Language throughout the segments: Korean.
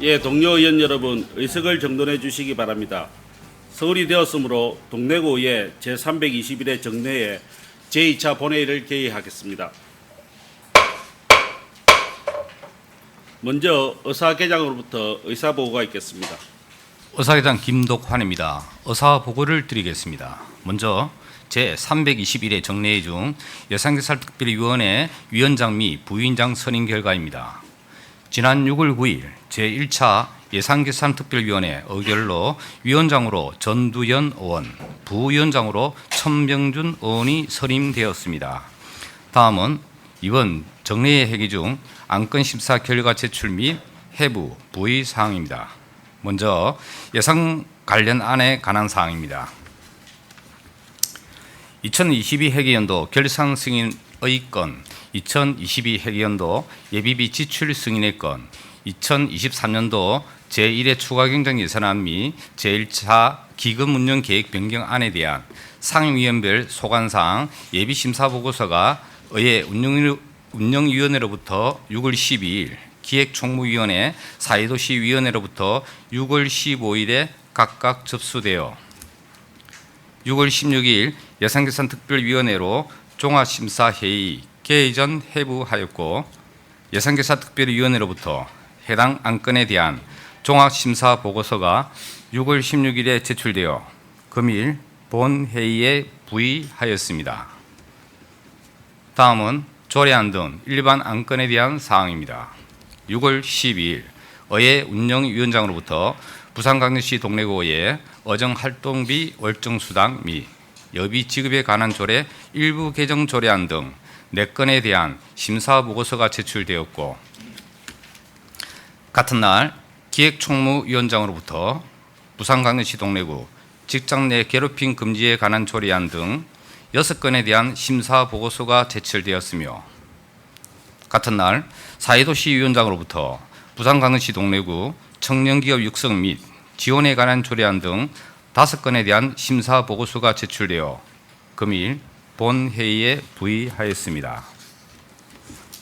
예, 동료 의원 여러분, 의석을 정돈해 주시기 바랍니다. 서울이 되었으므로 동래구의 제321회 정례에 제2차 본회의를 개의하겠습니다. 먼저 의사계장으로부터 의사보고가 있겠습니다. 의사계장 김독환입니다. 의사보고를 드리겠습니다. 먼저 제321회 정례회 중 예산결산특별위원회 위원장 및 부위원장 선임 결과입니다. 지난 6월 9일 제1차 예산결산특별위원회 의결로 위원장으로 전두현 의원, 부위원장으로 천병준 의원이 선임되었습니다. 다음은 이번 정례회 회기 중 안건 심사 결과 제출 및 해부, 부의 사항입니다. 먼저 예산 관련 안에 관한 사항입니다. 2022 회계연도 결산 승인의 건, 2022 회계연도 예비비 지출 승인의 건, 2023년도 제1회 추가경정 예산안 및 제1차 기금 운영 계획 변경안에 대한 상임위원별 소관사항 예비심사보고서가 의회 운영위원회로부터 6월 12일, 기획총무위원회 사회도시위원회로부터 6월 15일에 각각 접수되어 6월 16일 예산결산특별위원회로 종합심사회의 개의 전 회부하였고, 예산결산특별위원회로부터 해당 안건에 대한 종합심사보고서가 6월 16일에 제출되어 금일 본회의에 부의하였습니다. 다음은 조례안 등 일반 안건에 대한 사항입니다. 6월 12일 의회 운영위원장으로부터 부산광역시 동래구의 어정활동비 월정수당 및 여비 지급에 관한 조례 일부 개정 조례안 등 4건에 대한 심사보고서가 제출되었고, 같은 날 기획총무위원장으로부터 부산광역시 동래구 직장 내 괴롭힘 금지에 관한 조례안 등 6건에 대한 심사보고서가 제출되었으며, 같은 날 사회도시위원장으로부터 부산광역시 동래구 청년기업 육성 및 지원에 관한 조례안 등 5건에 대한 심사보고서가 제출되어 금일 본회의에 부의하였습니다.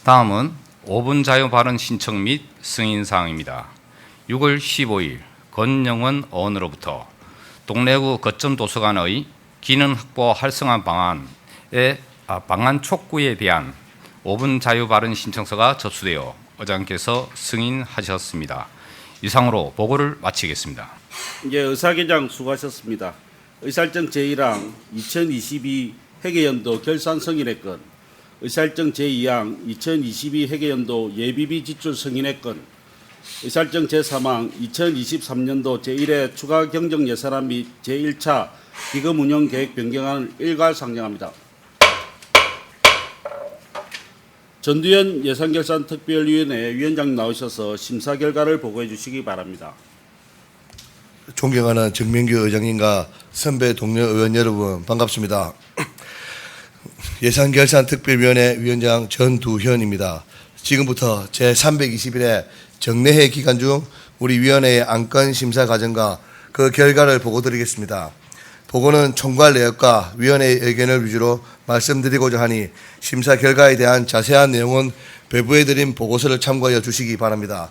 다음은 5분 자유 발언 신청 및 승인사항입니다. 6월 15일 권영원 의원으로부터 동래구 거점 도서관의 기능 확보 활성화 방안 촉구에 대한 5분 자유 발언 신청서가 접수되어 의장께서 승인하셨습니다. 이상으로 보고를 마치겠습니다. 예, 의사계장 수고하셨습니다. 의사일정 제1항 2022 회계연도 결산 승인의 건, 의사일정 제2항 2022 회계연도 예비비 지출 승인의 건, 의사일정 제3항 2023년도 제1회 추가 경정 예산안 및 제1차 기금 운영 계획 변경안을 일괄 상정합니다. 전두현 예산결산특별위원회 위원장 나오셔서 심사 결과를 보고해 주시기 바랍니다. 존경하는 정명규 의장님과 선배 동료 의원 여러분, 반갑습니다. 예산결산특별위원회 위원장 전두현입니다. 지금부터 제321회 정례회 기간 중 우리 위원회의 안건 심사 과정과 그 결과를 보고드리겠습니다. 보고는 총괄 내역과 위원회의 의견을 위주로 말씀드리고자 하니 심사 결과에 대한 자세한 내용은 배부해드린 보고서를 참고하여 주시기 바랍니다.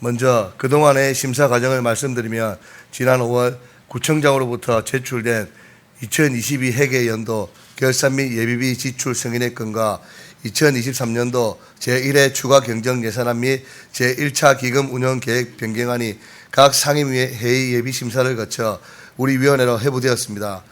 먼저 그동안의 심사 과정을 말씀드리면, 지난 5월 구청장으로부터 제출된 2022 회계연도 결산 및 예비비 지출 승인의 건과 2023년도 제1회 추가 경정 예산안 및 제1차 기금 운영 계획 변경안이 각 상임회의 예비 심사를 거쳐 우리 위원회로 회부되었습니다.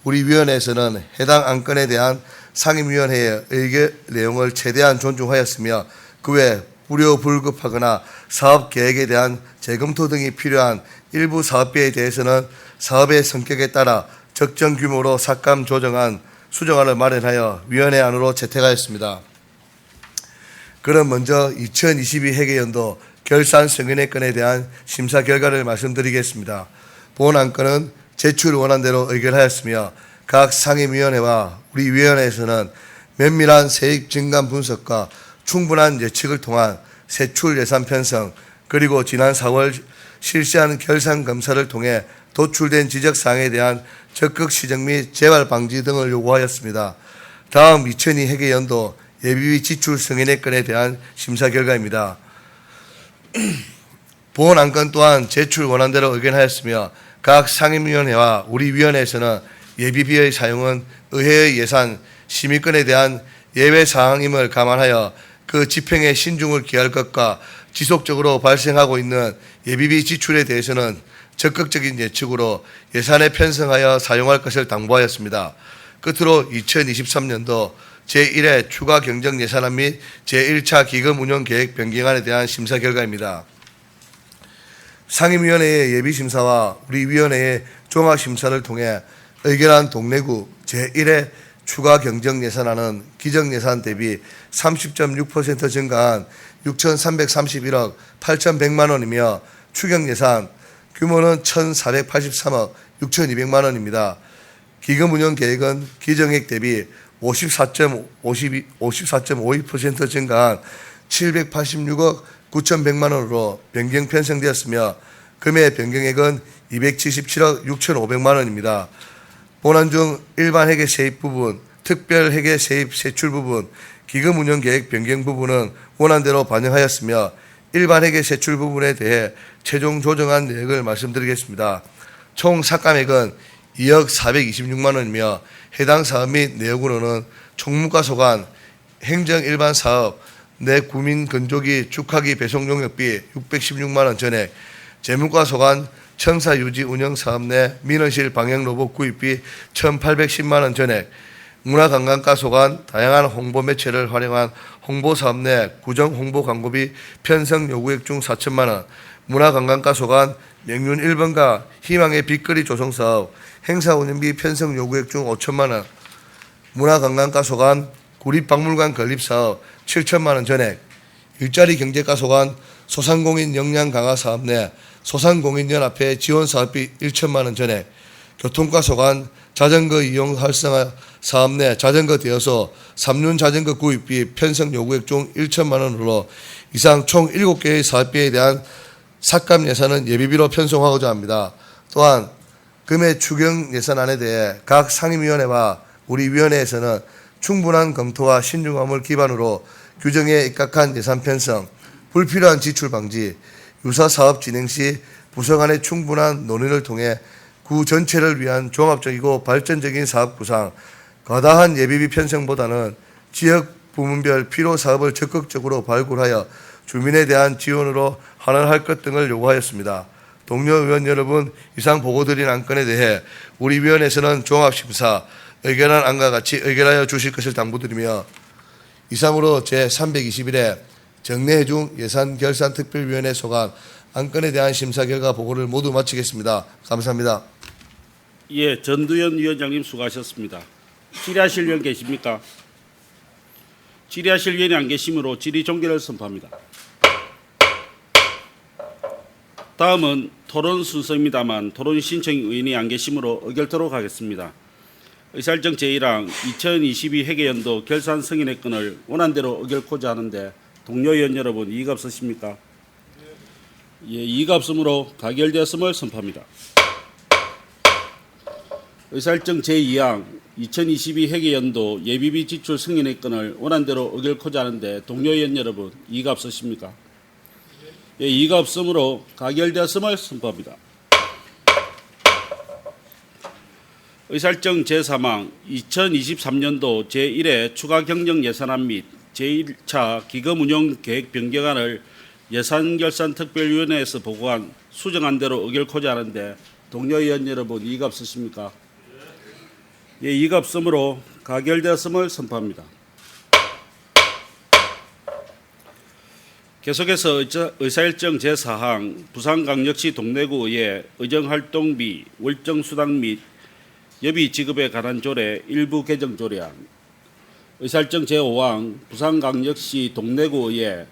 우리 위원회에서는 해당 안건에 대한 상임위원회의 의견 내용을 최대한 존중하였으며, 그 외 불효불급하거나 사업 계획에 대한 재검토 등이 필요한 일부 사업비에 대해서는 사업의 성격에 따라 적정 규모로 삭감 조정안, 수정안을 마련하여 위원회 안으로 채택하였습니다. 그럼 먼저 2022 회계연도 결산 승인의 건에 대한 심사 결과를 말씀드리겠습니다. 본 안건은 제출 원안 대로 의결하였으며, 각 상임위원회와 우리 위원회에서는 면밀한 세입 증감 분석과 충분한 예측을 통한 세출 예산 편성, 그리고 지난 4월 실시한 결산 검사를 통해 도출된 지적사항에 대한 적극 시정 및 재발 방지 등을 요구하였습니다. 다음 2022 회계연도 예비비 지출 승인의 건에 대한 심사 결과입니다. 본 안건 또한 제출 원안대로 의견하였으며 각 상임위원회와 우리 위원회에서는 예비비의 사용은 의회의 예산 심의권에 대한 예외 사항임을 감안하여 그 집행에 신중을 기할 것과 지속적으로 발생하고 있는 예비비 지출에 대해서는 적극적인 예측으로 예산에 편성하여 사용할 것을 당부하였습니다. 끝으로 2023년도 제1회 추가 경정 예산안 및 제1차 기금 운영 계획 변경안에 대한 심사 결과입니다. 상임위원회의 예비심사와 우리 위원회의 종합심사를 통해 의결한 동래구 제1회 추가 경정 예산안은 기정 예산 대비 30.6% 증가한 6,331억 8,100만 원이며 추경 예산 규모는 1,483억 6,200만 원입니다. 기금 운영 계획은 기정액 대비 54.52% 증가한 786억 9,100만 원으로 변경 편성되었으며 금액 변경액은 277억 6,500만 원입니다. 본안 중 일반 회계 세입 부분, 특별 회계 세입 세출 부분, 기금 운영 계획 변경 부분은 원안대로 반영하였으며 일반 회계 세출 부분에 대해 최종 조정한 내역을 말씀드리겠습니다. 총 삭감액은 2억 426만 원이며 해당 사업 및 내역으로는 총무과 소관, 행정 일반 사업, 내 구민 건조기 축하기 배송 용역비 616만 원 전액, 재무과 소관 청사 유지 운영 사업 내 민원실 방역 로봇 구입비 1,810만 원 전액, 문화관광과 소관 다양한 홍보 매체를 활용한 홍보 사업 내 구정 홍보 광고비 편성 요구액 중 4천만 원, 문화관광과 소관 명륜 1번가 희망의 빛거리 조성 사업 행사 운영비 편성 요구액 중 5천만 원, 문화관광과 소관 구립박물관 건립 사업 7천만 원 전액, 일자리 경제과 소관 소상공인 역량 강화 사업 내 소상공인연합회 지원 사업비 1천만 원 전액, 교통과 소관 자전거 이용 활성화 사업 내 자전거 대여소 3륜 자전거 구입비 편성 요구액 중 1천만 원으로 이상 총 7개의 사업비에 대한 삭감 예산은 예비비로 편성하고자 합니다. 또한 금해 추경 예산안에 대해 각 상임위원회와 우리 위원회에서는 충분한 검토와 신중함을 기반으로 규정에 입각한 예산 편성, 불필요한 지출 방지, 유사 사업 진행 시 부서 간의 충분한 논의를 통해 구 전체를 위한 종합적이고 발전적인 사업 구상, 과다한 예비비 편성보다는 지역 부문별 필요 사업을 적극적으로 발굴하여 주민에 대한 지원으로 환원할 것 등을 요구하였습니다. 동료 의원 여러분, 이상 보고드린 안건에 대해 우리 위원회에서는 종합심사, 의결한 안과 같이 의결하여 주실 것을 당부드리며 이상으로 제321회 정례회중 예산결산특별위원회 소관 안건에 대한 심사 결과 보고를 모두 마치겠습니다. 감사합니다. 예, 전두현 위원장님 수고하셨습니다. 질의하실 위원 계십니까? 질의하실 위원이 안 계시므로 질의 종결을 선포합니다. 다음은 토론 순서입니다만 토론 신청 의원이 안 계시므로 의결토록 하겠습니다. 의사일정 제1항 2022 회계연도 결산 승인의 건을 원안대로 의결코자 하는데 동료 의원 여러분 이의가 없으십니까? 예, 이의가 없으므로 가결되었음을 선포합니다. 의사일정 제2항 2022 회계연도 예비비 지출 승인의 건을 원안대로 의결코자 하는데 동료 의원 여러분 이의가 없으십니까? 예, 이의가 없으므로 가결되었음을 선포합니다. 의사일정 제3항 2023년도 제1회 추가 경정 예산안 및 제1차 기금 운영 계획 변경안을 예산결산특별위원회에서 보고한 수정한 대로 의결코자 하는데 동료 의원 여러분 이의가 없으십니까? 예, 이의가 없으므로 가결되었음을 선포합니다. 계속해서 의사일정 제4항 부산광역시 동래구의회 의정활동비 월정수당 및 여비 지급에 관한 조례 일부 개정 조례안, 의사일정 제5항 부산광역시 동래구의회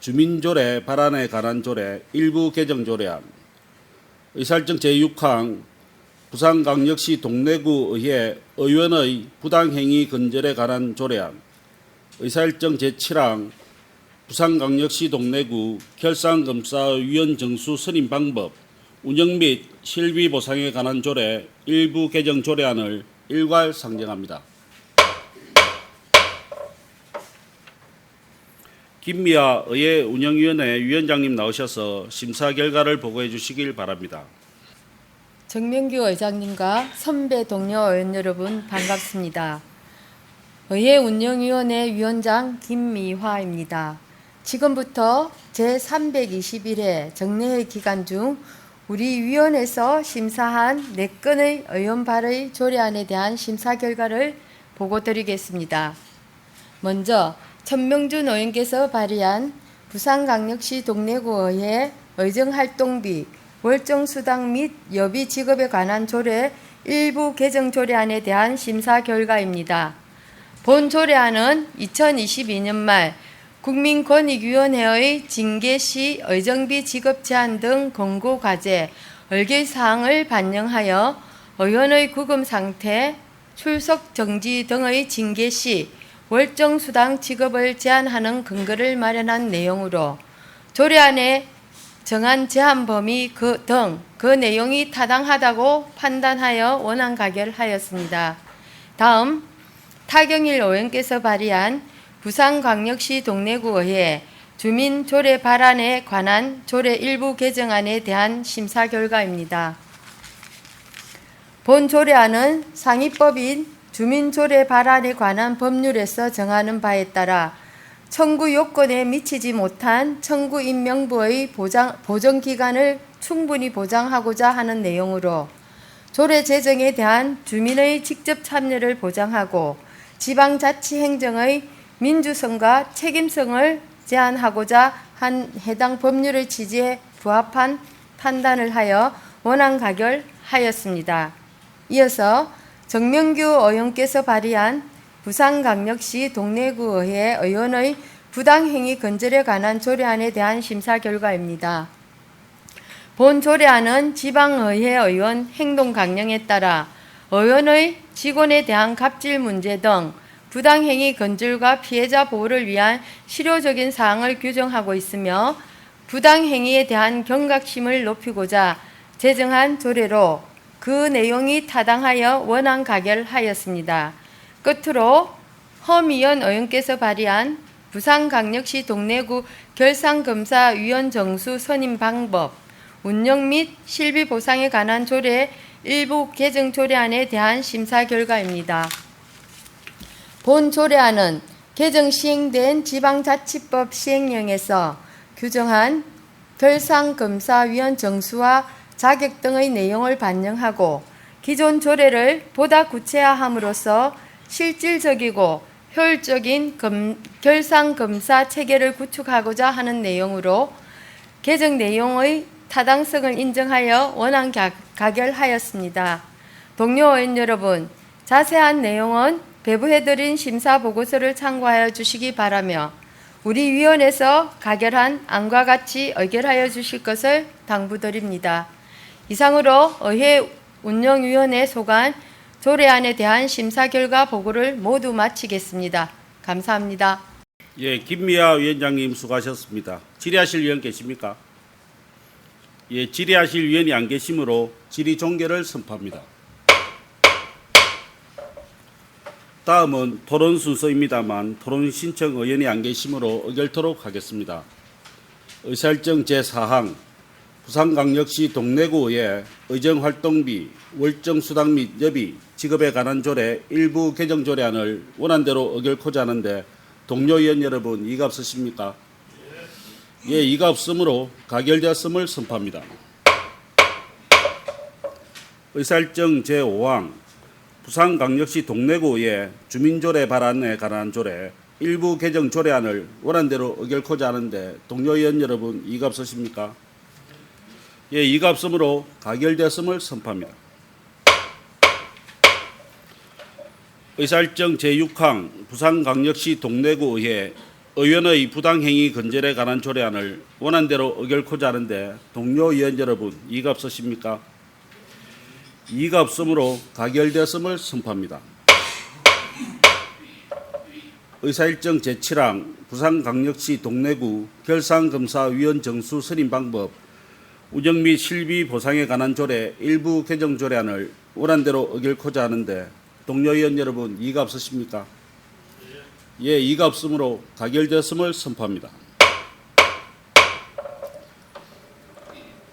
주민조례 발안에 관한 조례 일부 개정 조례안, 의사일정 제6항 부산광역시 동래구의회 의원의 부당행위 근절에 관한 조례안, 의사일정 제7항 부산광역시 동래구 결산검사위원 정수 선임 방법, 운영 및 실비 보상에 관한 조례 일부 개정 조례안을 일괄 상정합니다. 김미아 의회 운영위원회 위원장님 나오셔서 심사 결과를 보고해 주시길 바랍니다. 정명규 의장님과 선배 동료 의원 여러분 반갑습니다. 의회 운영위원회 위원장 김미화입니다. 지금부터 제321회 정례회 기간 중 우리 위원회에서 심사한 4건의 의원 발의 조례안에 대한 심사 결과를 보고드리겠습니다. 먼저 천명준 의원께서 발의한 부산광역시 동래구의회 의정활동비, 월정수당 및 여비 지급에 관한 조례 일부 개정 조례안에 대한 심사 결과입니다. 본 조례안은 2022년 말 국민권익위원회의 징계 시 의정비 지급 제한 등 권고 과제, 의결 사항을 반영하여 의원의 구금 상태, 출석 정지 등의 징계 시 월정 수당 지급을 제한하는 근거를 마련한 내용으로 조례안에 정한 제한 범위 그 내용이 타당하다고 판단하여 원안 가결하였습니다. 다음 타경일 의원께서 발의한 부산광역시 동래구의회 주민조례 발안에 관한 조례 일부 개정안에 대한 심사 결과입니다. 본 조례안은 상위법인 주민조례 발안에 관한 법률에서 정하는 바에 따라 청구 요건에 미치지 못한 청구 임명부의 보정 기간을 충분히 보장하고자 하는 내용으로 조례 제정에 대한 주민의 직접 참여를 보장하고 지방자치행정의 민주성과 책임성을 제한하고자 한 해당 법률의 취지에 부합한 판단을 하여 원안 가결하였습니다. 이어서 정명규 의원께서 발의한 부산광역시 동래구의회 의원의 부당행위 근절에 관한 조례안에 대한 심사 결과입니다. 본 조례안은 지방의회 의원 행동 강령에 따라 의원의 직원에 대한 갑질 문제 등 부당행위 근절과 피해자 보호를 위한 실효적인 사항을 규정하고 있으며 부당행위에 대한 경각심을 높이고자 제정한 조례로 그 내용이 타당하여 원안 가결하였습니다. 끝으로 허미연 의원께서 발의한 부산광역시 동래구 결산검사위원 정수 선임 방법, 운영 및 실비 보상에 관한 조례 일부 개정 조례안에 대한 심사 결과입니다. 본 조례안은 개정 시행된 지방자치법 시행령에서 규정한 결산검사위원 정수와 자격 등의 내용을 반영하고 기존 조례를 보다 구체화함으로써 실질적이고 효율적인 결산검사 체계를 구축하고자 하는 내용으로 개정 내용의 타당성을 인정하여 원안 가결하였습니다. 동료 의원 여러분, 자세한 내용은 배부해드린 심사 보고서를 참고하여 주시기 바라며 우리 위원회에서 가결한 안과 같이 의결하여 주실 것을 당부드립니다. 이상으로 의회 운영위원회 소관 조례안에 대한 심사 결과 보고를 모두 마치겠습니다. 감사합니다. 예, 김미아 위원장님 수고하셨습니다. 질의하실 위원 계십니까? 예, 질의하실 위원이 안 계시므로 질의 종결을 선포합니다. 다음은 토론 순서입니다만 토론 신청 의원이 안 계시므로 의결토록 하겠습니다. 의사일정 제4항 부산광역시 동래구의회 의정활동비, 월정수당 및 여비, 지급에 관한 조례 일부 개정 조례안을 원안대로 의결코자 하는데 동료 의원 여러분 이의가 없으십니까? 예, 이의가 없으므로 가결되었음을 선포합니다. 의사일정 제5항 부산광역시 동래구의회 주민조례 발안에 관한 조례 일부 개정 조례안을 원안대로 의결코자 하는데 동료 의원 여러분 이의가 없으십니까? 예, 이의가 없으므로 가결되었음을 선포합니다. 의사일정 제6항 부산광역시 동래구의회 의원의 부당행위 근절에 관한 조례안을 원안대로 의결코자 하는데 동료 의원 여러분 이의가 없으십니까? 이의가 없으므로 가결되었음을 선포합니다. 의사일정 제7항 부산광역시 동래구 결산검사위원 정수 선임 방법, 운영 및 실비 보상에 관한 조례 일부 개정 조례안을 원안대로 의결코자 하는데 동료 의원 여러분 이의가 없으십니까? 예, 이가 없으므로 가결되었음을 선포합니다.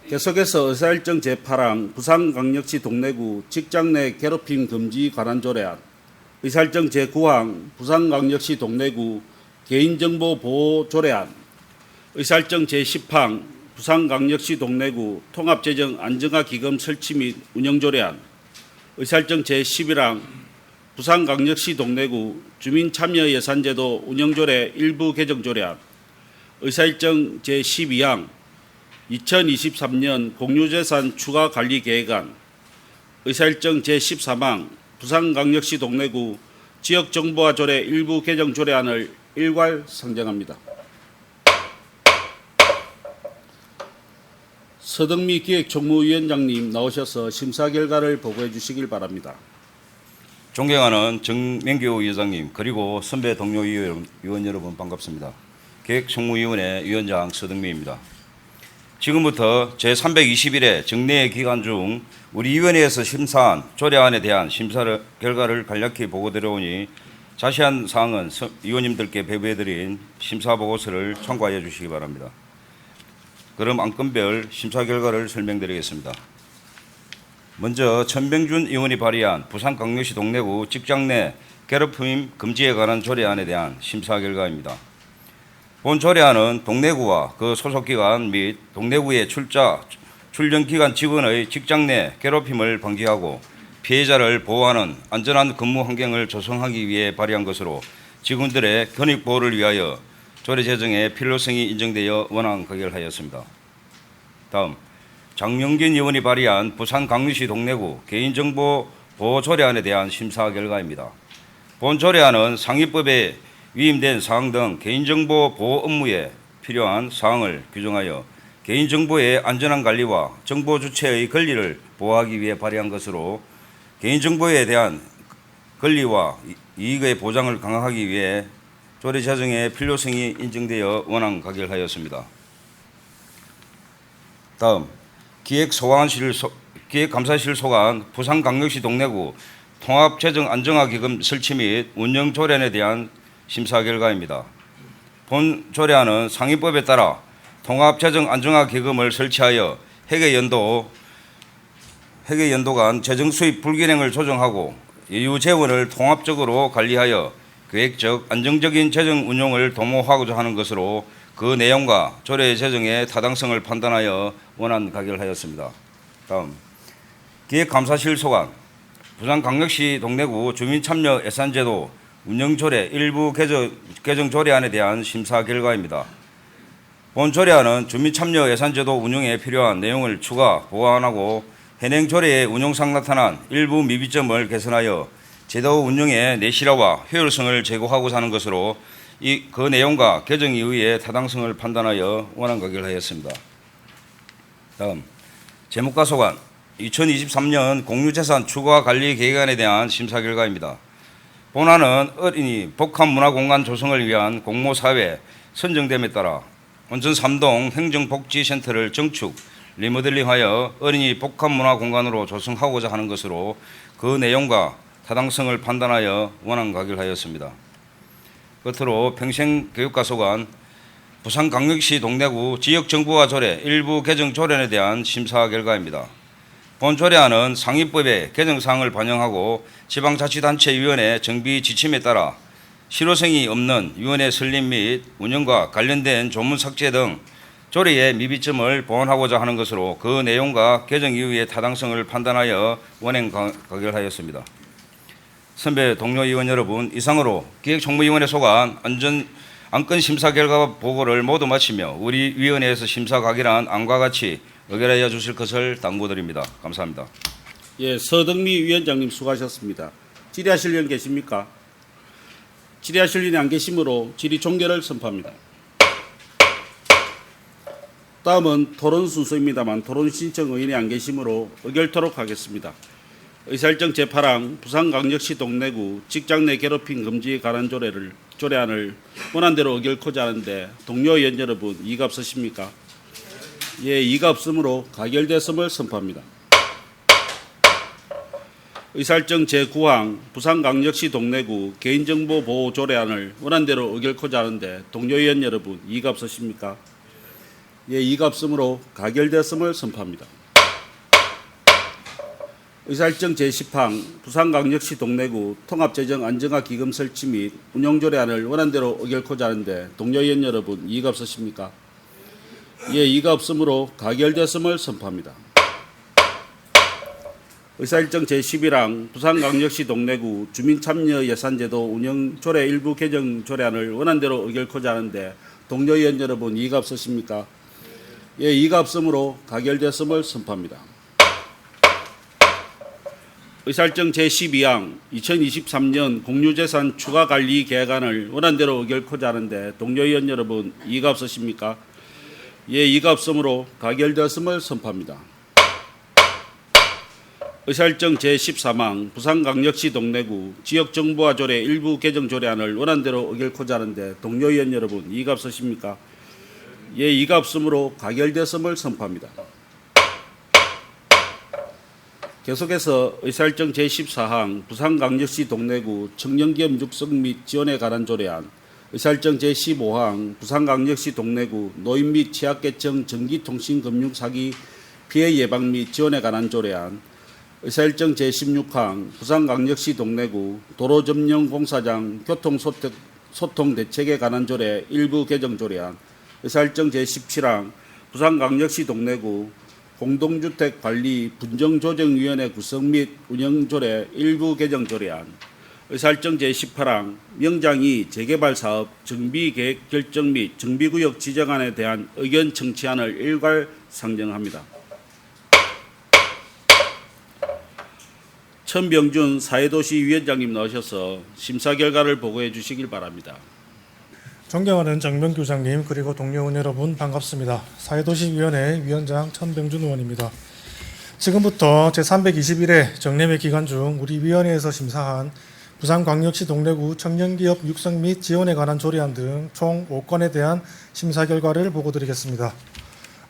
계속해서 의사일정 제8항 부산광역시 동래구 직장 내 괴롭힘 금지 관한 조례안, 의사일정 제9항 부산광역시 동래구 개인정보 보호 조례안, 의사일정 제10항 부산광역시 동래구 통합재정 안정화 기금 설치 및 운영 조례안, 의사일정 제11항 부산광역시 동래구 주민참여예산제도 운영조례 일부 개정 조례안, 의사일정 제12항 2023년 공유재산 추가관리 계획안, 의사일정 제13항 부산광역시 동래구 지역정보화 조례 일부 개정 조례안을 일괄 상정합니다. 서덕미 기획총무위원장님 나오셔서 심사 결과를 보고해 주시길 바랍니다. 존경하는 정명규 위원장님 그리고 선배 동료 위원 여러분 반갑습니다. 기획총무위원회 위원장 서덕미입니다. 지금부터 제321회 정례 기간 중 우리 위원회에서 심사한 조례안에 대한 심사 결과를 간략히 보고드려오니 자세한 사항은 위원님들께 배부해드린 심사보고서를 참고하여 주시기 바랍니다. 그럼 안건별 심사 결과를 설명드리겠습니다. 먼저 천병준 의원이 발의한 부산광역시 동래구 직장 내 괴롭힘 금지에 관한 조례안에 대한 심사 결과입니다. 본 조례안은 동래구와 그 소속기관 및 동래구의 출전기관 직원의 직장 내 괴롭힘을 방지하고 피해자를 보호하는 안전한 근무 환경을 조성하기 위해 발의한 것으로 직원들의 권익 보호를 위하여 조례 제정의 필요성이 인정되어 원안 가결하였습니다. 다음 장명진 의원이 발의한 부산광역시 동래구 개인정보 보호 조례안에 대한 심사 결과입니다. 본 조례안은 상위법에 위임된 사항 등 개인정보 보호 업무에 필요한 사항을 규정하여 개인정보의 안전한 관리와 정보 주체의 권리를 보호하기 위해 발의한 것으로 개인정보에 대한 권리와 이익의 보장을 강화하기 위해 조례 제정의 필요성이 인정되어 원안 가결하였습니다. 다음 기획감사실 소관 부산광역시 동래구 통합재정안정화기금 설치 및 운영 조례안에 대한 심사 결과입니다. 본 조례안은 상위법에 따라 통합재정안정화기금을 설치하여 회계연도 간 재정수입 불균형을 조정하고 예유 재원을 통합적으로 관리하여 계획적 안정적인 재정 운용을 도모하고자 하는 것으로 그 내용과 조례 제정의 타당성을 판단하여 원안 가결하였습니다. 다음 기획감사실 소관 부산광역시 동래구 주민참여 예산제도 운영조례 일부 개정 조례안에 대한 심사 결과입니다. 본 조례안은 주민참여 예산제도 운영에 필요한 내용을 추가 보완하고 현행 조례의 운용상 나타난 일부 미비점을 개선하여 제도 운영의 내실화와 효율성을 제고하고자 하는 것으로 그 내용과 개정 이후의 타당성을 판단하여 원안 가결하였습니다. 다음 재무과 소관 2023년 공유재산 추가관리 계획안에 대한 심사 결과입니다. 본안은 어린이 복합문화공간 조성을 위한 공모사회 선정됨에 따라 원전 3동 행정복지센터를 정축, 리모델링하여 어린이 복합문화공간으로 조성하고자 하는 것으로 그 내용과 타당성을 판단하여 원안 가결하였습니다. 끝으로 평생교육과 소관 부산광역시 동래구 지역정보화 조례 일부 개정 조례안에 대한 심사 결과입니다. 본 조례안은 상위법의 개정사항을 반영하고 지방자치단체위원회 정비 지침에 따라 실효성이 없는 위원회 설립 및 운영과 관련된 조문 삭제 등 조례의 미비점을 보완하고자 하는 것으로 그 내용과 개정 이후의 타당성을 판단하여 원행 가결하였습니다. 선배 동료 의원 여러분, 이상으로 기획총무위원회 소관 안건 심사 결과 보고를 모두 마치며 우리 위원회에서 심사 가결한 안과 같이 의결하여 주실 것을 당부드립니다. 감사합니다. 예, 서덕미 위원장님 수고하셨습니다. 질의하실 분 계십니까? 질의하실 분이 안 계시므로 질의 종결을 선포합니다. 다음은 토론 순서입니다만 토론 신청 의원이 안 계시므로 의결토록 하겠습니다. 의사일정 제8항 부산광역시 동래구 직장 내 괴롭힘 금지에 관한 조례안을 원안대로 의결코자 하는데 동료 의원 여러분 이의가 없으십니까? 예, 이의가 없으므로 가결됐음을 선포합니다. 의사일정 제9항 부산광역시 동래구 개인정보 보호 조례안을 원안대로 의결코자 하는데 동료 의원 여러분 이의가 없으십니까? 예, 이의가 없으므로 가결되었음을 선포합니다. 의사일정 제10항 부산광역시 동래구 통합재정안정화기금 설치 및 운용조례안을 원안대로 의결코자 하는데 동료 의원 여러분 이의가 없으십니까? 예, 이의가 없으므로 가결되었음을 선포합니다. 의사일정 제11항 부산광역시 동래구 주민참여예산제도 운영조례 일부 개정 조례안을 원안대로 의결코자 하는데 동료 의원 여러분 이의가 없으십니까? 예, 이의가 없으므로 가결되었음을 선포합니다. 의사일정 제12항 2023년 공유재산 추가관리 계획안을 원안대로 의결코자 하는데 동료 의원 여러분 이의가 없으십니까? 예, 이의가 없으므로 가결되었음을 선포합니다. 의사일정 제13항 부산광역시 동래구 지역정보화 조례 일부 개정 조례안을 원안대로 의결코자 하는데 동료 의원 여러분 이의가 없으십니까? 예, 이의가 없으므로 가결되었음을 선포합니다. 계속해서 의사일정 제14항 부산광역시 동래구 청년기업 육성 및 지원에 관한 조례안, 의사일정 제15항 부산광역시 동래구 노인 및 취약계층 전기통신금융사기 피해 예방 및 지원에 관한 조례안, 의사일정 제16항 부산광역시 동래구 도로점령공사장 교통소통 대책에 관한 조례 일부 개정 조례안, 의사일정 제17항 부산광역시 동래구 공동주택관리 분정조정위원회 구성 및 운영조례 일부 개정 조례안, 의사일정 제18항 명장이 재개발사업 정비계획 결정 및 정비구역 지정안에 대한 의견 청취안을 일괄 상정합니다. 천병준 사회도시 위원장님 나오셔서 심사 결과를 보고해 주시길 바랍니다. 존경하는 정병규 의장님 그리고 동료 의원 여러분 반갑습니다. 사회도시위원회 위원장 천병준 의원입니다. 지금부터 제321회 정례회 기간 중 우리 위원회에서 심사한 부산광역시 동래구 청년기업 육성 및 지원에 관한 조례안 등 총 5건에 대한 심사 결과를 보고드리겠습니다.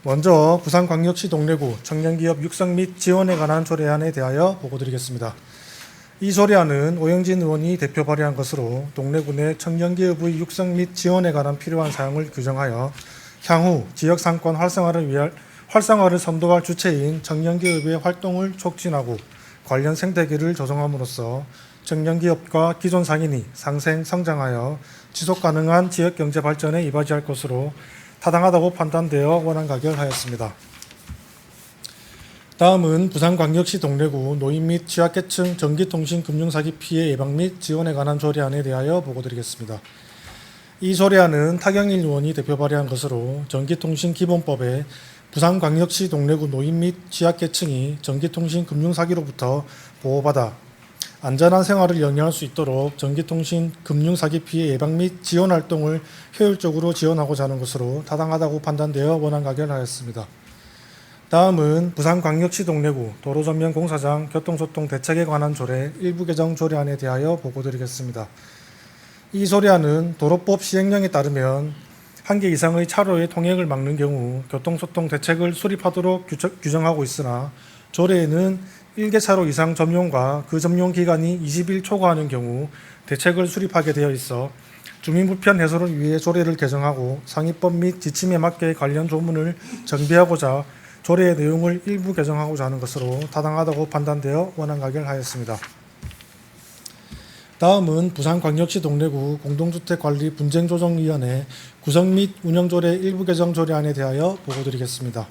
먼저 부산광역시 동래구 청년기업 육성 및 지원에 관한 조례안에 대하여 보고드리겠습니다. 이 조례안은 오영진 의원이 대표 발의한 것으로 동래구 내 청년기업의 육성 및 지원에 관한 필요한 사항을 규정하여 향후 지역상권 활성화를 선도할 주체인 청년기업의 활동을 촉진하고 관련 생태계를 조성함으로써 청년기업과 기존 상인이 상생, 성장하여 지속가능한 지역경제 발전에 이바지할 것으로 타당하다고 판단되어 원안 가결하였습니다. 다음은 부산광역시 동래구 노인 및 취약계층 전기통신금융사기 피해 예방 및 지원에 관한 조례안에 대하여 보고드리겠습니다. 이 조례안은 타경일 의원이 대표 발의한 것으로 전기통신기본법에 부산광역시 동래구 노인 및 취약계층이 전기통신금융사기로부터 보호받아 안전한 생활을 영위할 수 있도록 전기통신 금융사기 피해 예방 및 지원 활동을 효율적으로 지원하고자 하는 것으로 타당하다고 판단되어 원안 가결하였습니다. 다음은 부산광역시 동래구 도로전면공사장 교통소통 대책에 관한 조례 일부 개정 조례안에 대하여 보고드리겠습니다. 이 조례안은 도로법 시행령에 따르면 한 개 이상의 차로의 통행을 막는 경우 교통소통 대책을 수립하도록 규정하고 있으나 조례에는 1개 차로 이상 점용과 그 점용 기간이 20일 초과하는 경우 대책을 수립하게 되어 있어 주민 불편 해소를 위해 조례를 개정하고 상위법 및 지침에 맞게 관련 조문을 정비하고자 조례의 내용을 일부 개정하고자 하는 것으로 타당하다고 판단되어 원안 가결하였습니다. 다음은 부산광역시 동래구 공동주택관리 분쟁조정위원회 구성 및 운영조례 일부 개정 조례안에 대하여 보고드리겠습니다.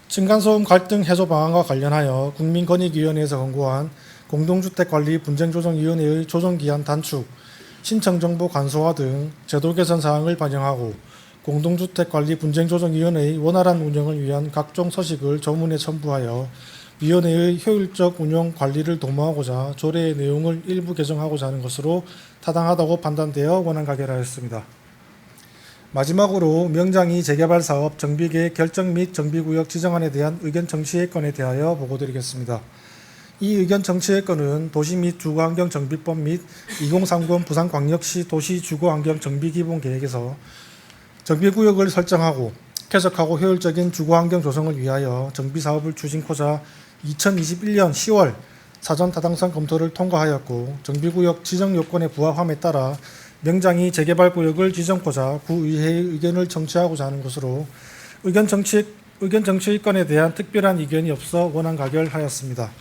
층간소음 갈등 해소 방안과 관련하여 국민권익위원회에서 권고한 공동주택관리 분쟁조정위원회의 조정기한 단축, 신청정보 간소화 등 제도 개선 사항을 반영하고 공동주택관리 분쟁조정위원회의 원활한 운영을 위한 각종 서식을 조문에 첨부하여 위원회의 효율적 운영 관리를 도모하고자 조례의 내용을 일부 개정하고자 하는 것으로 타당하다고 판단되어 원안 가결하였습니다. 마지막으로 명장이 재개발사업 정비계획 결정 및 정비구역 지정안에 대한 의견 청취의 건에 대하여 보고드리겠습니다. 이 의견 청취의 건은 도시 및 주거환경 정비법 및 2030 부산광역시 도시주거환경 정비기본계획에서 정비구역을 설정하고 쾌적하고 효율적인 주거환경 조성을 위하여 정비사업을 추진코자 2021년 10월 사전 타당성 검토를 통과하였고 정비구역 지정 요건에 부합함에 따라 명장이 재개발 구역을 지정코자 구의회의 의견을 청취하고자 하는 것으로 의견 정치의건에 대한 특별한 의견이 없어 원안 가결하였습니다.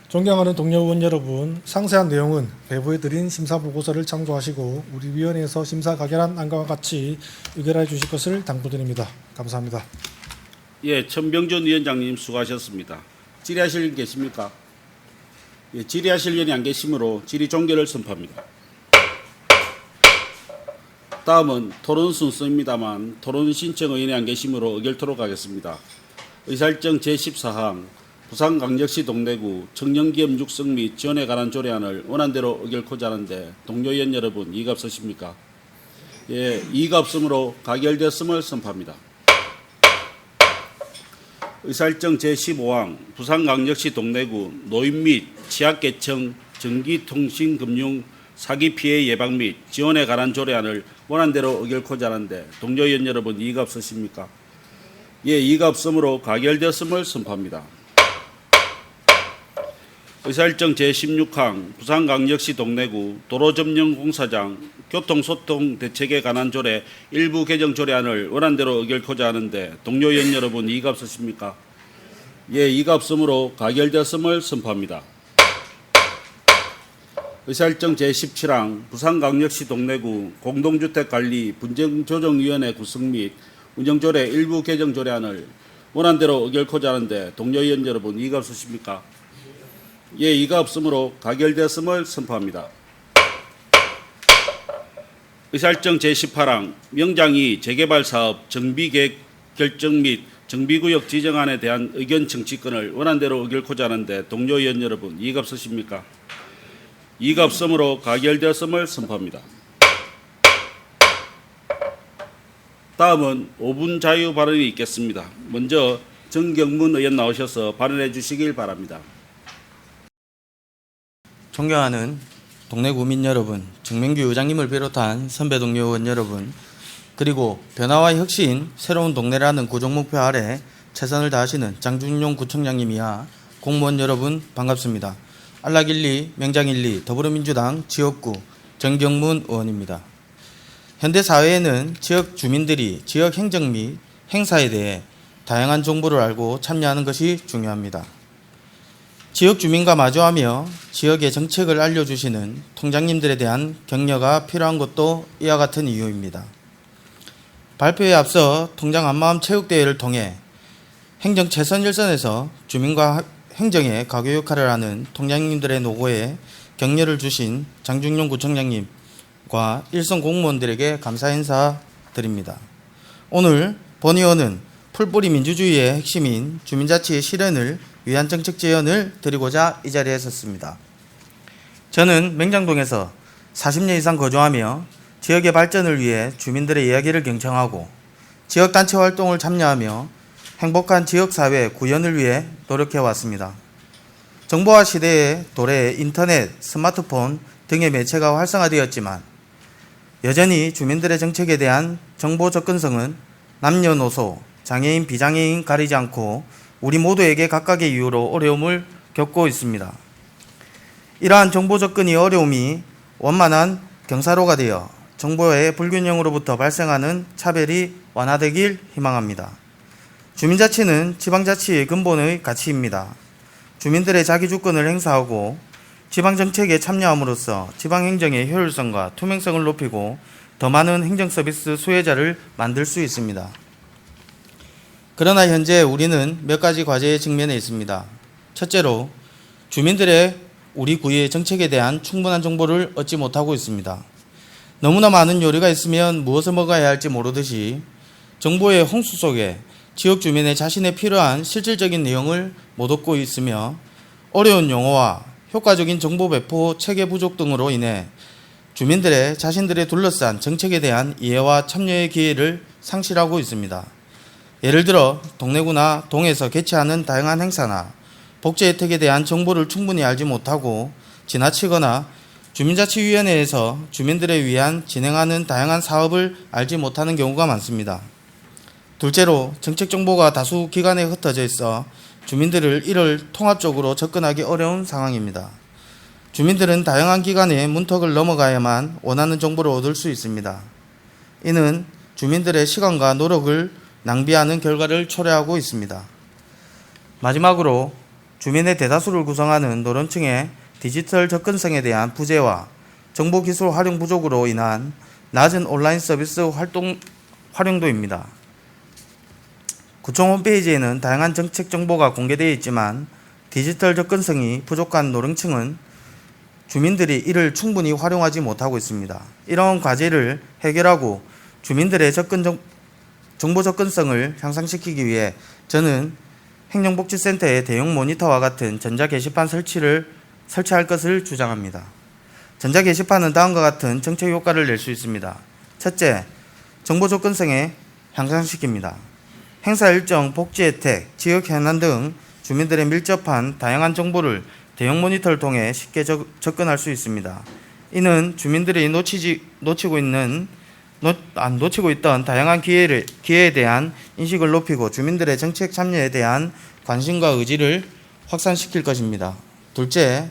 존경하는 동료 의원 여러분, 상세한 내용은 배부에 드린 심사보고서를 참조하시고 우리 위원회에서 심사 가결한 안과 같이 의결해 주실 것을 당부드립니다. 감사합니다. 예, 천병준 위원장님 수고하셨습니다. 질의하실 분 계십니까? 예, 질의하실 의원이 안 계시므로 질의 종결을 선포합니다. 다음은 토론 순서입니다만 토론 신청 의원이 안 계시므로 의결토록 하겠습니다. 의사일정 제14항 부산광역시 동래구 청년기업 육성 및 지원에 관한 조례안을 원안대로 의결코자 하는데 동료 의원 여러분 이의가 없으십니까? 예, 이의가 없으므로 가결되었음을 선포합니다. 의사일정 제15항 부산광역시 동래구 노인 및 취약계층 전기통신금융 사기 피해 예방 및 지원에 관한 조례안을 원안대로 의결코자 하는데 동료 의원 여러분 이의가 없으십니까? 예, 이의가 없으므로 가결되었음을 선포합니다. 의사일정 제16항 부산광역시 동래구 도로점령공사장 교통소통대책에 관한 조례 일부 개정 조례안을 원안대로 의결코자 하는데 동료 의원 여러분 이의가 없으십니까? 예, 이의가 없으므로 가결되었음을 선포합니다. 의사일정 제17항 부산광역시 동래구 공동주택관리 분쟁조정위원회 구성 및 운영조례 일부 개정 조례안을 원안대로 의결코자 하는데 동료 의원 여러분 이의가 없으십니까? 예, 이의가 없으므로 가결되었음을 선포합니다. 의사일정 제18항 명장이 재개발사업 정비계획 결정 및 정비구역 지정안에 대한 의견 청취권을 원안대로 의결코자 하는데 동료 의원 여러분 이의가 없으십니까? 이의가 없으므로 가결되었음을 선포합니다. 다음은 5분 자유 발언이 있겠습니다. 먼저 정경문 의원 나오셔서 발언해 주시길 바랍니다. 존경하는 동네 구민 여러분, 정명규 의장님을 비롯한 선배 동료 의원 여러분, 그리고 변화와 혁신, 새로운 동네라는 구종목표 아래 최선을 다하시는 장준용 구청장님이야 공무원 여러분 반갑습니다. 안락일리, 명장일리, 더불어민주당 지역구 정경문 의원입니다. 현대 사회에는 지역 주민들이 지역 행정 및 행사에 대해 다양한 정보를 알고 참여하는 것이 중요합니다. 지역 주민과 마주하며 지역의 정책을 알려주시는 통장님들에 대한 격려가 필요한 것도 이와 같은 이유입니다. 발표에 앞서 통장 한마음 체육대회를 통해 행정 최선일선에서 주민과 행정의 가교 역할을 하는 통장님들의 노고에 격려를 주신 장준용 구청장님과 일선 공무원들에게 감사 인사 드립니다. 오늘 본 의원은 풀뿌리 민주주의의 핵심인 주민자치의 실현을 위한 정책 제언을 드리고자 이 자리에 섰습니다. 저는 맹장동에서 40년 이상 거주하며 지역의 발전을 위해 주민들의 이야기를 경청하고 지역단체 활동을 참여하며 행복한 지역사회 구현을 위해 노력해왔습니다. 정보화 시대의 도래에 인터넷, 스마트폰 등의 매체가 활성화되었지만 여전히 주민들의 정책에 대한 정보 접근성은 남녀노소, 장애인, 비장애인 가리지 않고 우리 모두에게 각각의 이유로 어려움을 겪고 있습니다. 이러한 정보 접근이 어려움이 원만한 경사로가 되어 정보의 불균형으로부터 발생하는 차별이 완화되길 희망합니다. 주민자치는 지방자치의 근본의 가치입니다. 주민들의 자기주권을 행사하고 지방정책에 참여함으로써 지방행정의 효율성과 투명성을 높이고 더 많은 행정서비스 수혜자를 만들 수 있습니다. 그러나 현재 우리는 몇 가지 과제에 직면해 있습니다. 첫째로 주민들의 우리 구의 정책에 대한 충분한 정보를 얻지 못하고 있습니다. 너무나 많은 요리가 있으면 무엇을 먹어야 할지 모르듯이 정보의 홍수 속에 지역 주민의 자신의 필요한 실질적인 내용을 못 얻고 있으며 어려운 용어와 효과적인 정보 배포 체계 부족 등으로 인해 주민들의 자신들의 둘러싼 정책에 대한 이해와 참여의 기회를 상실하고 있습니다. 예를 들어 동네구나 동에서 개최하는 다양한 행사나 복지 혜택에 대한 정보를 충분히 알지 못하고 지나치거나 주민자치위원회에서 주민들을 위한 진행하는 다양한 사업을 알지 못하는 경우가 많습니다. 둘째로 정책 정보가 다수 기관에 흩어져 있어 주민들을 이를 통합적으로 접근하기 어려운 상황입니다. 주민들은 다양한 기관의 문턱을 넘어가야만 원하는 정보를 얻을 수 있습니다. 이는 주민들의 시간과 노력을 낭비하는 결과를 초래하고 있습니다. 마지막으로 주민의 대다수를 구성하는 노론층의 디지털 접근성에 대한 부재와 정보기술 활용 부족으로 인한 낮은 온라인 서비스 활용도입니다. 구청 홈페이지에는 다양한 정책 정보가 공개되어 있지만 디지털 접근성이 부족한 노령층은 주민들이 이를 충분히 활용하지 못하고 있습니다. 이러한 과제를 해결하고 주민들의 정보 접근성을 향상시키기 위해 저는 행정복지센터의 대형 모니터와 같은 전자 게시판 설치할 것을 주장합니다. 전자 게시판은 다음과 같은 정책 효과를 낼 수 있습니다. 첫째, 정보 접근성에 향상시킵니다. 행사 일정, 복지 혜택, 지역 현안 등 주민들의 밀접한 다양한 정보를 대형 모니터를 통해 쉽게 접근할 수 있습니다. 이는 주민들이 놓치고 있던 다양한 기회에 대한 인식을 높이고 주민들의 정책 참여에 대한 관심과 의지를 확산시킬 것입니다. 둘째,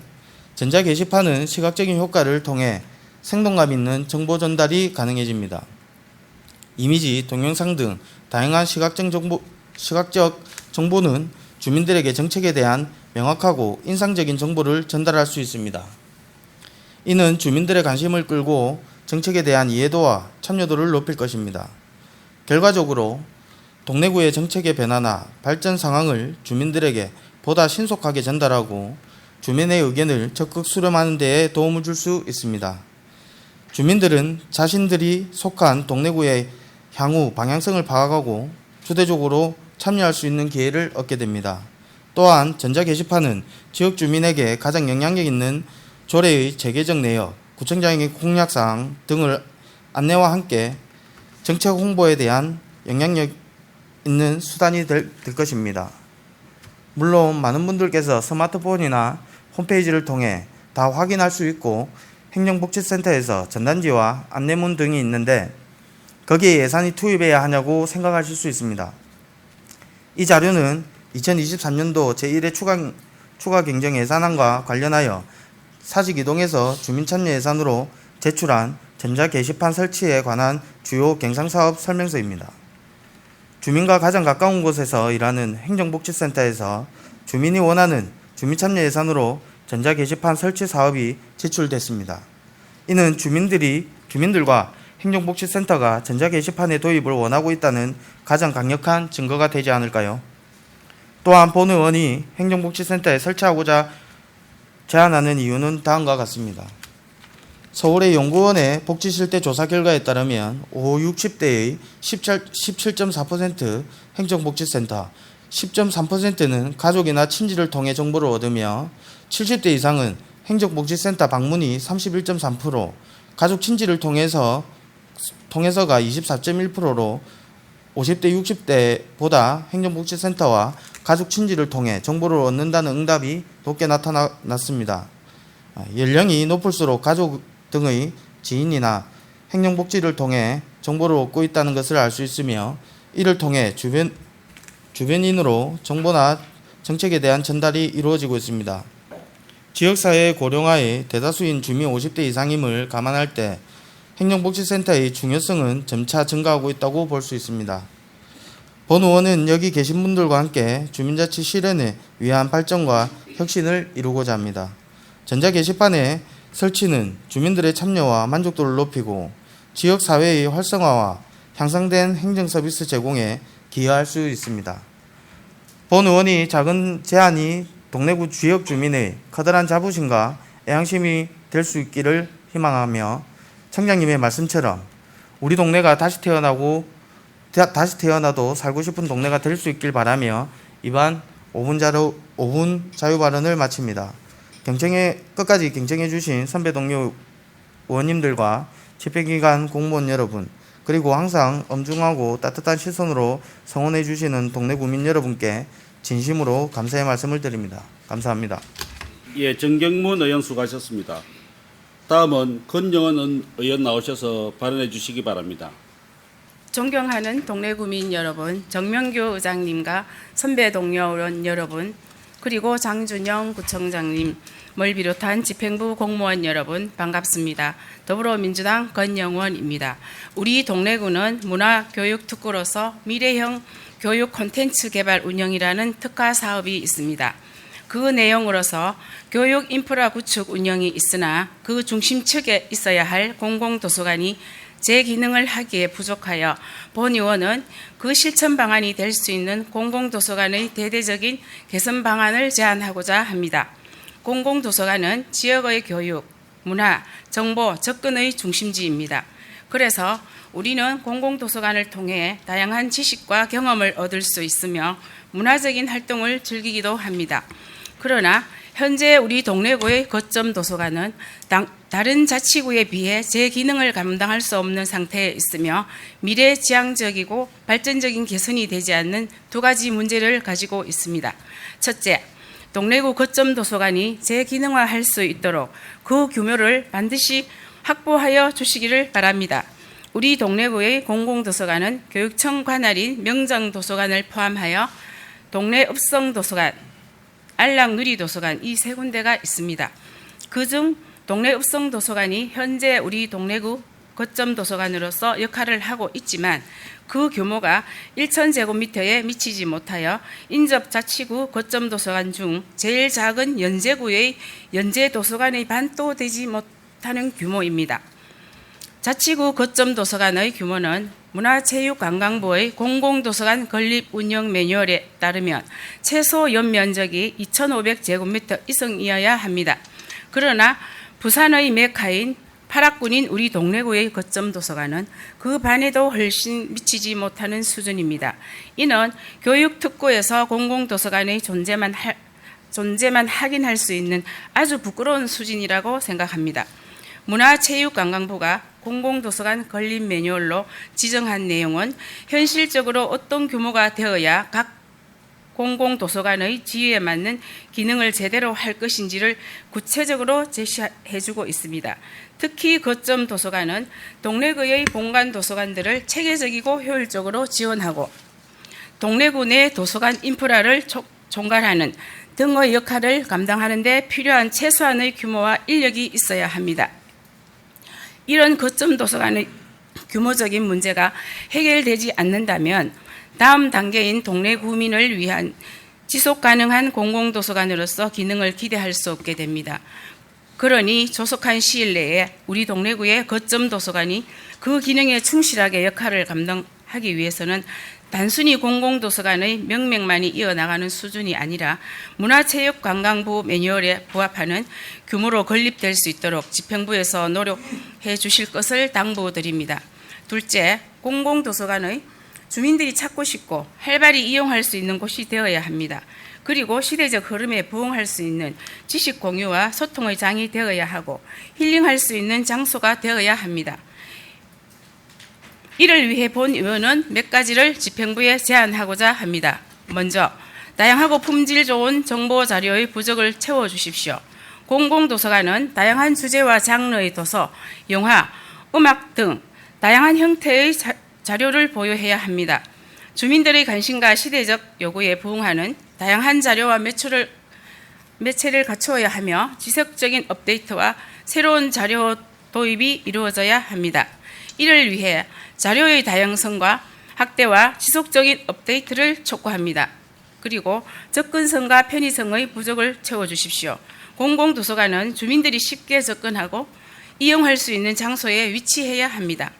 전자 게시판은 시각적인 효과를 통해 생동감 있는 정보 전달이 가능해집니다. 이미지, 동영상 등 다양한 시각적 정보는 주민들에게 정책에 대한 명확하고 인상적인 정보를 전달할 수 있습니다. 이는 주민들의 관심을 끌고 정책에 대한 이해도와 참여도를 높일 것입니다. 결과적으로 동래구의 정책의 변화나 발전 상황을 주민들에게 보다 신속하게 전달하고 주민의 의견을 적극 수렴하는 데에 도움을 줄 수 있습니다. 주민들은 자신들이 속한 동래구의 향후 방향성을 파악하고 주도적으로 참여할 수 있는 기회를 얻게 됩니다. 또한 전자 게시판은 지역 주민에게 가장 영향력 있는 조례의 재개정 내역, 구청장의 공약사항 등을 안내와 함께 정책 홍보에 대한 영향력 있는 수단이 될 것입니다. 물론 많은 분들께서 스마트폰이나 홈페이지를 통해 다 확인할 수 있고 행정복지센터에서 전단지와 안내문 등이 있는데 거기에 예산이 투입해야 하냐고 생각하실 수 있습니다. 이 자료는 2023년도 제1회 추가 경정 예산안과 관련하여 사직이동에서 주민참여 예산으로 제출한 전자 게시판 설치에 관한 주요 경상사업 설명서입니다. 주민과 가장 가까운 곳에서 일하는 행정복지센터에서 주민이 원하는 주민참여 예산으로 전자 게시판 설치 사업이 제출됐습니다. 이는 주민들과 행정복지센터가 전자 게시판의 도입을 원하고 있다는 가장 강력한 증거가 되지 않을까요? 또한 본 의원이 행정복지센터에 설치하고자 제안하는 이유는 다음과 같습니다. 서울의 연구원의 복지실태 조사 결과에 따르면 5, 60대의 17.4% 행정복지센터, 10.3%는 가족이나 친지를 통해 정보를 얻으며 70대 이상은 행정복지센터 방문이 31.3%, 가족 친지를 통해서가 24.1%로 50대 60대보다 행정복지센터와 가족 친지를 통해 정보를 얻는다는 응답이 높게 나타났습니다. 연령이 높을수록 가족 등의 지인이나 행정복지를 통해 정보를 얻고 있다는 것을 알 수 있으며 이를 통해 주변인으로 정보나 정책에 대한 전달이 이루어지고 있습니다. 지역사회의 고령화에 대다수인 주민 50대 이상임을 감안할 때 행정복지센터의 중요성은 점차 증가하고 있다고 볼 수 있습니다. 본 의원은 여기 계신 분들과 함께 주민자치 실현에 위한 발전과 혁신을 이루고자 합니다. 전자 게시판의 설치는 주민들의 참여와 만족도를 높이고 지역사회의 활성화와 향상된 행정서비스 제공에 기여할 수 있습니다. 본 의원이 작은 제안이 동래구 지역 주민의 커다란 자부심과 애향심이 될 수 있기를 희망하며 청장님의 말씀처럼 우리 동네가 다시 태어나도 살고 싶은 동네가 될 수 있길 바라며 이번 5분 자유 발언을 마칩니다. 끝까지 경청해 주신 선배 동료 의원님들과 집행기관 공무원 여러분, 그리고 항상 엄중하고 따뜻한 시선으로 성원해 주시는 동네 구민 여러분께 진심으로 감사의 말씀을 드립니다. 감사합니다. 예, 정경문 의원 수고하셨습니다. 다음은 권영은 의원 나오셔서 발언해 주시기 바랍니다. 존경하는 동네 구민 여러분, 정명규 의장님과 선배 동료 의원 여러분, 그리고 장준영 구청장님을 비롯한 집행부 공무원 여러분 반갑습니다. 더불어민주당 권영원입니다. 우리 동래구는 문화교육특구로서 미래형 교육 콘텐츠 개발 운영이라는 특화 사업이 있습니다. 그 내용으로서 교육 인프라 구축 운영이 있으나 그 중심축에 있어야 할 공공도서관이 제 기능을 하기에 부족하여 본 의원은 그 실천 방안이 될 수 있는 공공도서관의 대대적인 개선 방안을 제안하고자 합니다. 공공도서관은 지역의 교육, 문화, 정보, 접근의 중심지입니다. 그래서 우리는 공공도서관을 통해 다양한 지식과 경험을 얻을 수 있으며 문화적인 활동을 즐기기도 합니다. 그러나 현재 우리 동래구의 거점 도서관은 다른 자치구에 비해 제 기능을 감당할 수 없는 상태에 있으며 미래지향적이고 발전적인 개선이 되지 않는 두 가지 문제를 가지고 있습니다. 첫째, 동래구 거점 도서관이 재기능화할 수 있도록 그 규모를 반드시 확보하여 주시기를 바랍니다. 우리 동래구의 공공도서관은 교육청 관할인 명정도서관을 포함하여 동래 읍성도서관, 안락누리도서관 이 세 군데가 있습니다. 그중 동래 읍성도서관이 현재 우리 동래구 거점 도서관으로서 역할을 하고 있지만 그 규모가 1,000제곱미터에 미치지 못하여 인접자치구 거점 도서관 중 제일 작은 연제구의 연제도서관의 반도 되지 못하는 규모입니다. 자치구 거점 도서관의 규모는 문화체육관광부의 공공도서관 건립 운영 매뉴얼에 따르면 최소 연면적이 2,500제곱미터 이상이어야 합니다. 그러나 부산의 메카인 파락군인 우리 동래구의 거점 도서관은 그 반에도 훨씬 미치지 못하는 수준입니다. 이는 교육특구에서 공공도서관의 존재만 확인할 수 있는 아주 부끄러운 수준이라고 생각합니다. 문화체육관광부가 공공도서관 건립 매뉴얼로 지정한 내용은 현실적으로 어떤 규모가 되어야 각 공공도서관의 지위에 맞는 기능을 제대로 할 것인지를 구체적으로 제시해주고 있습니다. 특히 거점 도서관은 동래구의 본관 도서관들을 체계적이고 효율적으로 지원하고 동래구 내 도서관 인프라를 총괄하는 등의 역할을 감당하는 데 필요한 최소한의 규모와 인력이 있어야 합니다. 이런 거점 도서관의 규모적인 문제가 해결되지 않는다면 다음 단계인 동래 구민을 위한 지속 가능한 공공도서관으로서 기능을 기대할 수 없게 됩니다. 그러니 조속한 시일 내에 우리 동래구의 거점 도서관이 그 기능에 충실하게 역할을 감당하기 위해서는 단순히 공공도서관의 명맥만이 이어나가는 수준이 아니라 문화체육관광부 매뉴얼에 부합하는 규모로 건립될 수 있도록 집행부에서 노력해 주실 것을 당부드립니다. 둘째, 공공도서관의 주민들이 찾고 싶고 활발히 이용할 수 있는 곳이 되어야 합니다. 그리고 시대적 흐름에 부응할 수 있는 지식 공유와 소통의 장이 되어야 하고 힐링할 수 있는 장소가 되어야 합니다. 이를 위해 본 의원은 몇 가지를 집행부에 제안하고자 합니다. 먼저 다양하고 품질 좋은 정보 자료의 부족을 채워주십시오. 공공도서관은 다양한 주제와 장르의 도서, 영화, 음악 등 다양한 형태의 자료를 보유해야 합니다. 주민들의 관심과 시대적 요구에 부응하는 다양한 자료와 매체를 갖추어야 하며 지속적인 업데이트와 새로운 자료 도입이 이루어져야 합니다. 이를 위해 자료의 다양성과 확대와 지속적인 업데이트를 촉구합니다. 그리고 접근성과 편의성의 부족을 채워주십시오. 공공도서관은 주민들이 쉽게 접근하고 이용할 수 있는 장소에 위치해야 합니다.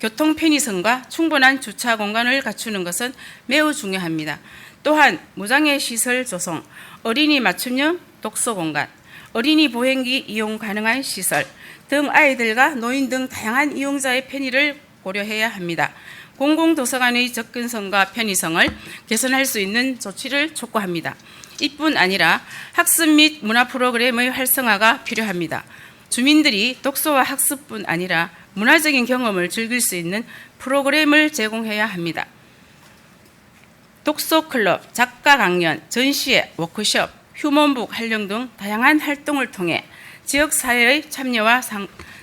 교통 편의성과 충분한 주차 공간을 갖추는 것은 매우 중요합니다. 또한 무장애 시설 조성, 어린이 맞춤형 독서 공간, 어린이 보행기 이용 가능한 시설 등 아이들과 노인 등 다양한 이용자의 편의를 고려해야 합니다. 공공도서관의 접근성과 편의성을 개선할 수 있는 조치를 촉구합니다. 이뿐 아니라 학습 및 문화 프로그램의 활성화가 필요합니다. 주민들이 독서와 학습뿐 아니라 문화적인 경험을 즐길 수 있는 프로그램을 제공해야 합니다. 독서클럽, 작가 강연, 전시회, 워크숍, 휴먼북 활용 등 다양한 활동을 통해 지역사회의 참여와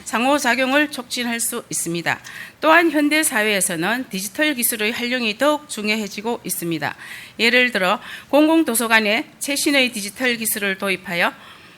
상호작용을 촉진할 수 있습니다. 또한 현대 사회에서는 디지털 기술의 활용이 더욱 중요해지고 있습니다. 예를 들어 공공도서관에 최신의 디지털 기술을 도입하여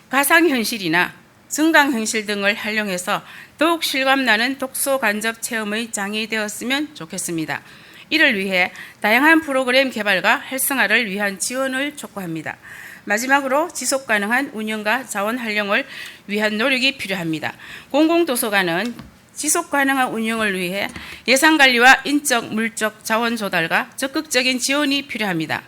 가상현실이나 증강현실 등을 활용해서 더욱 실감나는 독서 간접 체험의 장이 되었으면 좋겠습니다. 이를 위해 다양한 프로그램 개발과 활성화를 위한 지원을 촉구합니다. 마지막으로 지속가능한 운영과 자원 활용을 위한 노력이 필요합니다. 공공도서관은 지속가능한 운영을 위해 예산관리와 인적, 물적 자원 조달과 적극적인 지원이 필요합니다.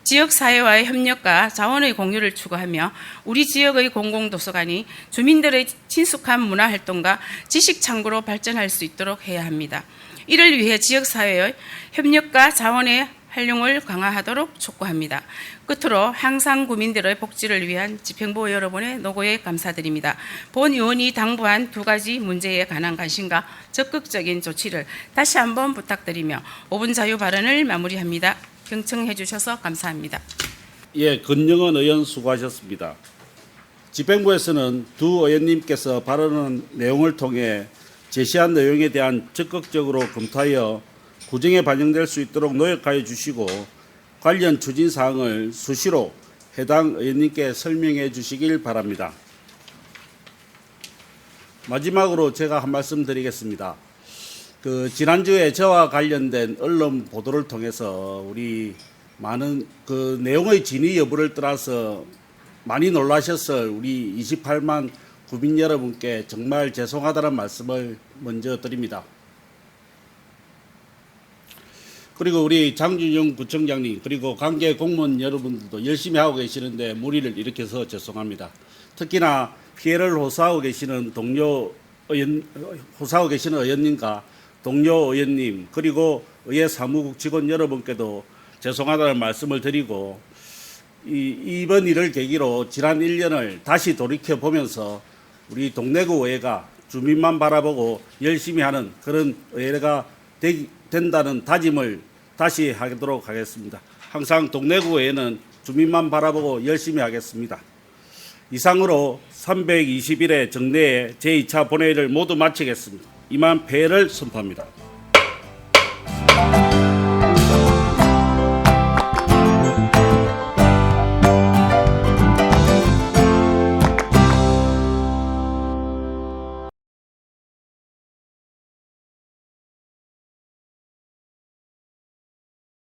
지역사회와의 협력과 자원의 공유를 추구하며 우리 지역의 공공도서관이 주민들의 친숙한 문화활동과 지식창구로 발전할 수 있도록 해야 합니다. 이를 위해 지역사회의 협력과 자원의 활용을 강화하도록 촉구합니다. 끝으로 항상 국민들의 복지를 위한 집행부 여러분의 노고에 감사드립니다. 본 의원이 당부한 두 가지 문제에 관한 관심과 적극적인 조치를 다시 한번 부탁드리며 5분 자유 발언을 마무리합니다. 경청해 주셔서 감사합니다. 예, 권영원 의원 수고하셨습니다. 집행부에서는 두 의원님께서 발언한 내용을 통해 제시한 내용에 대한 적극적으로 검토하여 구정에 반영될 수 있도록 노력하여 주시고 관련 추진 사항을 수시로 해당 의원님께 설명해 주시길 바랍니다. 마지막으로 제가 한 말씀 드리겠습니다. 지난주에 저와 관련된 언론 보도를 통해서 우리 많은 내용의 진위 여부를 떠나서 많이 놀라셨을 우리 28만 국민 여러분께 정말 죄송하다는 말씀을 먼저 드립니다. 그리고 우리 장준영 구청장님 그리고 관계 공무원 여러분들도 열심히 하고 계시는데 무리를 일으켜서 죄송합니다. 특히나 피해를 호소하고 계시는 의원님과 동료 의원님 그리고 의회 사무국 직원 여러분께도 죄송하다는 말씀을 드리고 이번 일을 계기로 지난 1년을 다시 돌이켜보면서 우리 동래구 의회가 주민만 바라보고 열심히 하는 그런 의회가 된다는 다짐을 다시 하도록 하겠습니다. 항상 동래구 의회는 주민만 바라보고 열심히 하겠습니다. 이상으로 321회 정례회 제2차 본회의를 모두 마치겠습니다. 이만 폐회를 선포합니다.